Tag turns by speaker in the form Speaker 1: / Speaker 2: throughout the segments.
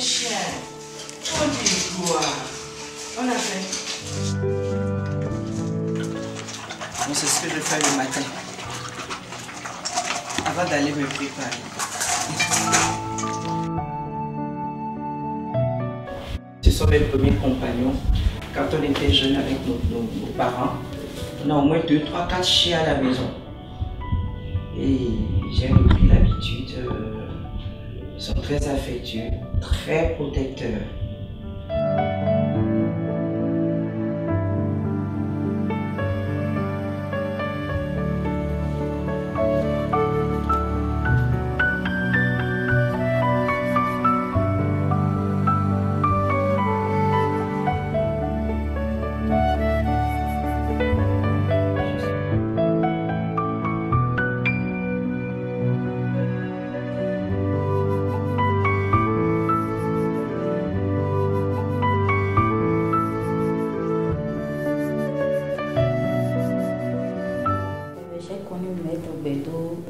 Speaker 1: chien. Oh, dis quoi? On a fait. Bon, c'est ce que je fais le matin. Avant d'aller me préparer. Ce sont mes premiers compagnons. Quand on était jeunes avec nos parents, on a au moins 2, 3, 4 chiens à la maison. Et j'ai repris l'habitude. Ils sont très affectueux, très protecteurs.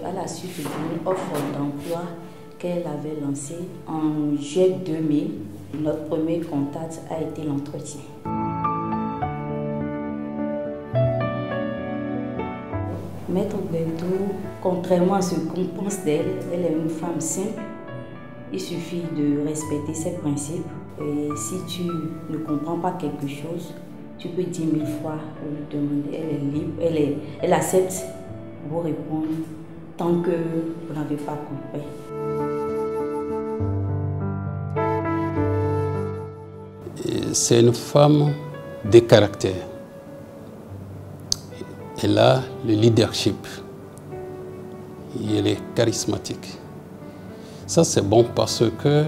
Speaker 2: À la suite d'une offre d'emploi qu'elle avait lancée en juillet 2000, notre premier contact a été l'entretien. Maître Berthaud, contrairement à ce qu'on pense d'elle, elle est une femme simple. Il suffit de respecter ses principes. Et si tu ne comprends pas quelque chose, tu peux 10 000 fois lui demander. Elle est libre, elle accepte vous répondre tant que vous n'avez pas compris.
Speaker 3: C'est une femme de caractère. Elle a le leadership. Et elle est charismatique. Ça, c'est bon parce que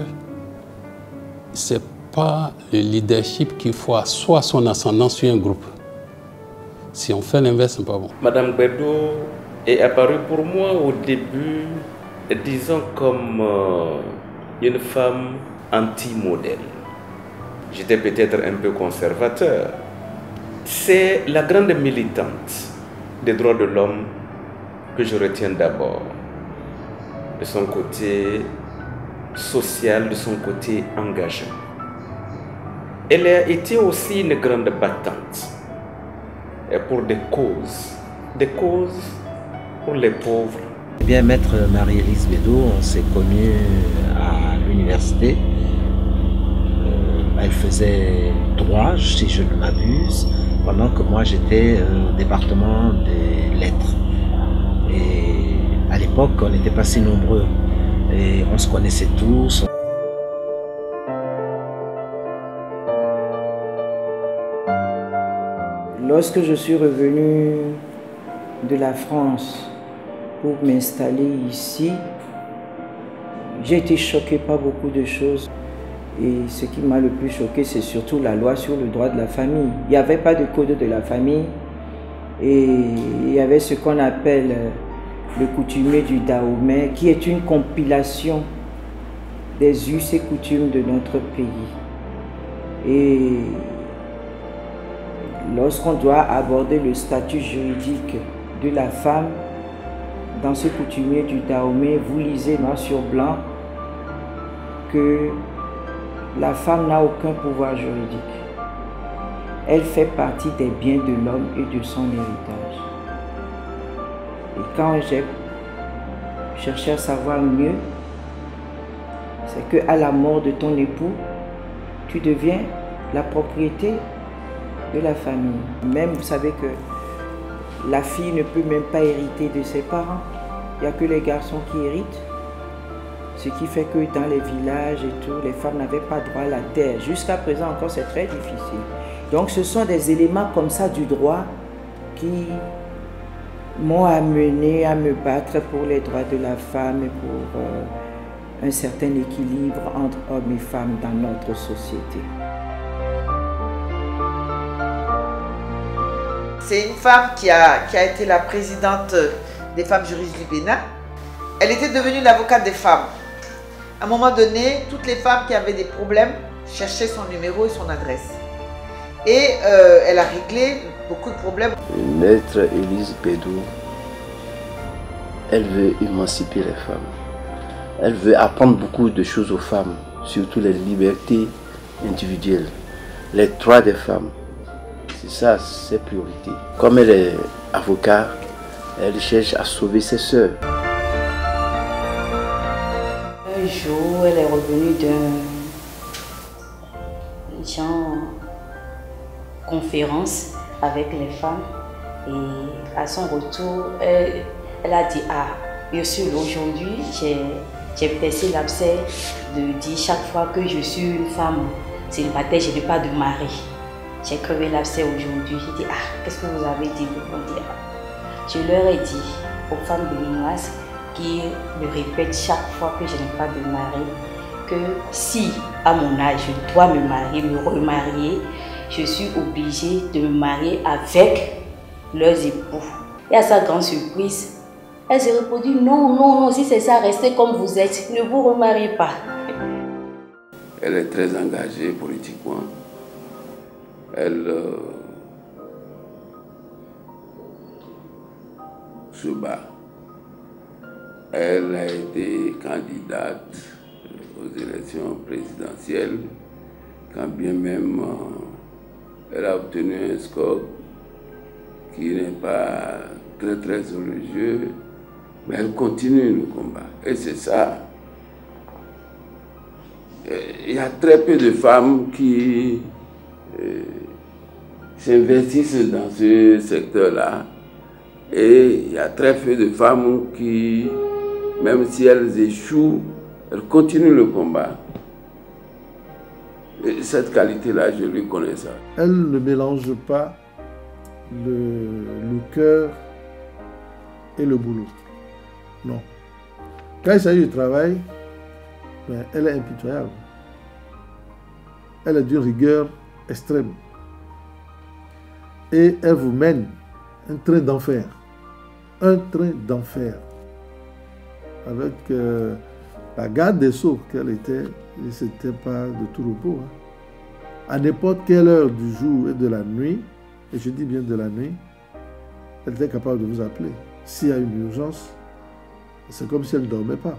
Speaker 3: c'est pas le leadership qu'il faut asseoir son ascendant sur un groupe. Si on fait l'inverse, c'est pas bon.
Speaker 4: Madame Berthaud est apparue pour moi au début, disons comme une femme anti-modèle. J'étais peut-être un peu conservateur. C'est la grande militante des droits de l'homme que je retiens d'abord. De son côté social, de son côté engageant. Elle a été aussi une grande battante pour des causes pour les pauvres.
Speaker 5: Eh bien, maître Marie-Élise Bédot, on s'est connus à l'université. Elle faisait droit, si je ne m'abuse, pendant que moi j'étais au département des lettres. Et à l'époque, on n'était pas si nombreux et on se connaissait tous.
Speaker 1: Lorsque je suis revenu de la France pour m'installer ici, j'ai été choqué par beaucoup de choses. Et ce qui m'a le plus choqué, c'est surtout la loi sur le droit de la famille. Il n'y avait pas de code de la famille et il y avait ce qu'on appelle le coutumier du Dahomey, qui est une compilation des us et coutumes de notre pays. Et lorsqu'on doit aborder le statut juridique de la femme, dans ce coutumier du Dahomey, vous lisez noir sur blanc que la femme n'a aucun pouvoir juridique. Elle fait partie des biens de l'homme et de son héritage. Et quand j'ai cherché à savoir mieux, c'est qu'à la mort de ton époux, tu deviens la propriété de la famille. Même, vous savez que la fille ne peut même pas hériter de ses parents. Il n'y a que les garçons qui héritent. Ce qui fait que dans les villages et tout, les femmes n'avaient pas droit à la terre. Jusqu'à présent encore, c'est très difficile. Donc ce sont des éléments comme ça du droit qui m'ont amené à me battre pour les droits de la femme et pour un certain équilibre entre hommes et femmes dans notre société.
Speaker 6: C'est une femme qui a été la présidente des femmes juristes du Bénin. Elle était devenue l'avocate des femmes. À un moment donné, toutes les femmes qui avaient des problèmes cherchaient son numéro et son adresse. Et elle a réglé beaucoup de problèmes.
Speaker 7: Maître Élise Bédot, elle veut émanciper les femmes. Elle veut apprendre beaucoup de choses aux femmes surtout les libertés individuelles, les droits des femmes. C'est ça, ses priorités. Comme elle est avocate, elle cherche à sauver ses sœurs.
Speaker 2: Un jour, elle est revenue d'un genre conférence avec les femmes et à son retour, elle a dit: ah, Ursule, aujourd'hui j'ai percé l'abcès de dire chaque fois que je suis une femme célibataire, je n'ai pas de mari. J'ai crevé l'abcès aujourd'hui. J'ai dit: ah, qu'est-ce que vous avez dit? Je leur ai dit aux femmes béninoises qui me répètent chaque fois que je n'ai pas de mari que si à mon âge je dois me marier, me remarier, je suis obligée de me marier avec leurs époux. Et à sa grande surprise, elle se répondit: non, non, non, si c'est ça, restez comme vous êtes, ne vous remariez pas.
Speaker 8: Elle est très engagée politiquement. Elle se bat. Elle a été candidate aux élections présidentielles, quand bien même elle a obtenu un score qui n'est pas très très élogieux, mais elle continue le combat. Et c'est ça. Il y a très peu de femmes qui s'investissent dans ce secteur-là. Et il y a très peu de femmes qui, même si elles échouent, elles continuent le combat. Et cette qualité-là, je lui connais ça.
Speaker 9: Elle ne mélange pas le cœur et le boulot. Non. Quand il s'agit du travail, ben, elle est impitoyable. Elle est d'une rigueur extrême. Et elle vous mène un train d'enfer. Un train d'enfer. Avec la garde des Sceaux qu'elle était, et c'était pas de tout repos. Hein. À n'importe quelle heure du jour et de la nuit, et je dis bien de la nuit, elle était capable de vous appeler. S'il y a une urgence, c'est comme si elle ne dormait pas.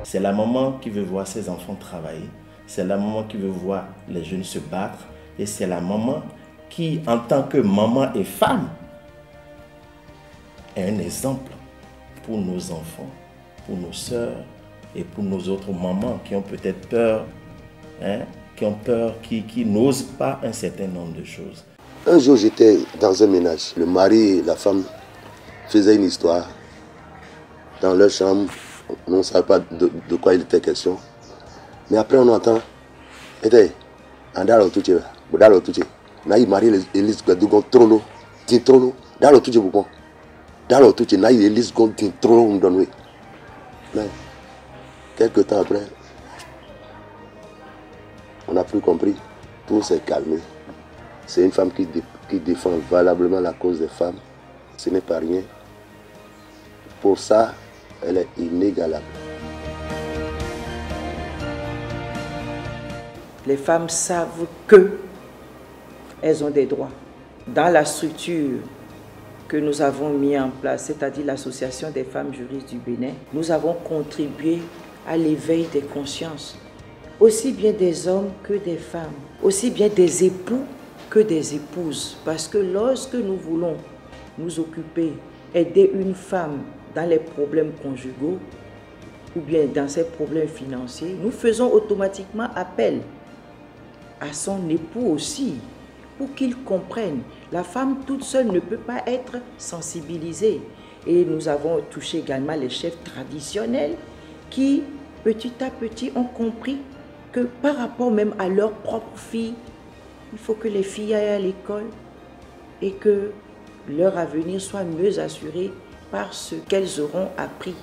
Speaker 5: C'est la maman qui veut voir ses enfants travailler. C'est la maman qui veut voir les jeunes se battre. Et c'est la maman qui, en tant que maman et femme, est un exemple pour nos enfants, pour nos sœurs et pour nos autres mamans qui ont peut-être peur, hein, qui n'osent pas un certain nombre de choses.
Speaker 7: Un jour, j'étais dans un ménage. Le mari et la femme faisaient une histoire. Dans leur chambre, on ne savait pas de quoi il était question. Mais après, on entend, andalo tuche, budalo tuche. Na i mari Elise Gadugon trono, tin trono, dalo tuche bukon. Dalo tuche, na i Elise Gon tin trono m'donwe. Mais quelques temps après, on n'a plus compris. Tout s'est calmé. C'est une femme qui défend valablement la cause des femmes. Ce n'est pas rien. Pour ça, elle est inégalable.
Speaker 1: Les femmes savent qu'elles ont des droits. Dans la structure que nous avons mis en place, c'est-à-dire l'Association des femmes juristes du Bénin, nous avons contribué à l'éveil des consciences, aussi bien des hommes que des femmes, aussi bien des époux que des épouses. Parce que lorsque nous voulons nous occuper, aider une femme dans les problèmes conjugaux ou bien dans ses problèmes financiers, nous faisons automatiquement appel à son époux aussi, pour qu'il comprenne. La femme toute seule ne peut pas être sensibilisée. Et nous avons touché également les chefs traditionnels qui, petit à petit, ont compris que par rapport même à leurs propres filles, il faut que les filles aillent à l'école et que leur avenir soit mieux assuré par ce qu'elles auront appris.